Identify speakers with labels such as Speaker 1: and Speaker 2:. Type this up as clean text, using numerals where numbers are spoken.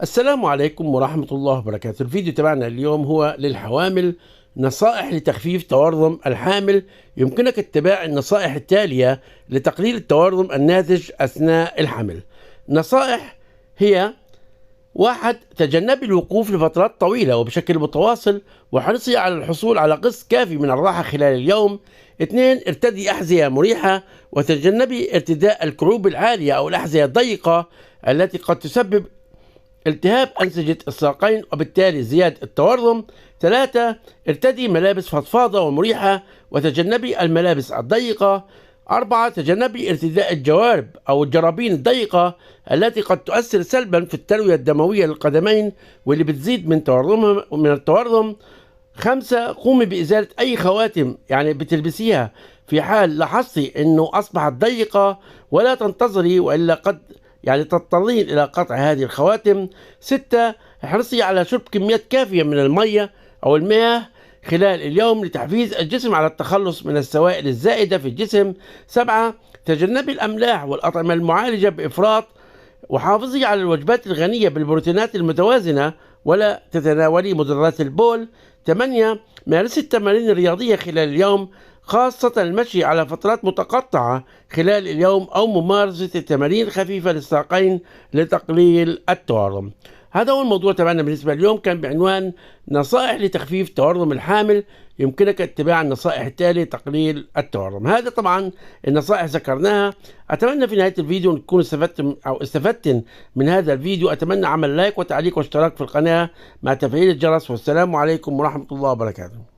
Speaker 1: السلام عليكم ورحمة الله وبركاته. الفيديو تبعنا اليوم هو للحوامل، نصائح لتخفيف تورم الحامل. يمكنك اتباع النصائح التالية لتقليل التورم الناتج أثناء الحمل. نصائح هي: 1. تجنبي الوقوف لفترات طويلة وبشكل متواصل، وحرصي على الحصول على قسط كافي من الراحة خلال اليوم. 2. ارتدي أحذية مريحة، وتجنبي ارتداء الكروب العالية أو الأحذية الضيقة التي قد تسبب التهاب أنسجة الساقين وبالتالي زيادة التورم. 3. ارتدي ملابس فضفاضة ومريحة وتجنبي الملابس الضيقة. 4. تجنبي ارتداء الجوارب أو الجرابين الضيقة التي قد تؤثر سلبا في التروية الدموية للقدمين واللي بتزيد من التورم. 5. قومي بإزالة أي خواتم بتلبسيها في حال لاحظتي أنه أصبحت ضيقة، ولا تنتظري وإلا قد تضطرين إلى قطع هذه الخواتم. 6. احرصي على شرب كميات كافية من المياه أو المياه خلال اليوم لتحفيز الجسم على التخلص من السوائل الزائدة في الجسم. 7. تجنبي الأملاح والأطعمة المعالجة بإفراط، وحافظي على الوجبات الغنية بالبروتينات المتوازنة ولا تتناولي مضرات البول. 8. مارسي التمارين الرياضية خلال اليوم، خاصة المشي على فترات متقطعة خلال اليوم أو ممارسة تمارين خفيفة للساقين لتقليل التورم. هذا هو الموضوع تبعنا بالنسبة اليوم، كان بعنوان نصائح لتخفيف تورم الحامل. يمكنك اتباع النصائح التالية لتقليل التورم. هذا طبعا النصائح ذكرناها. أتمنى في نهاية الفيديو أن تكونوا استفدتم من هذا الفيديو. أتمنى عمل لايك وتعليق واشتراك في القناة مع تفعيل الجرس. والسلام عليكم ورحمة الله وبركاته.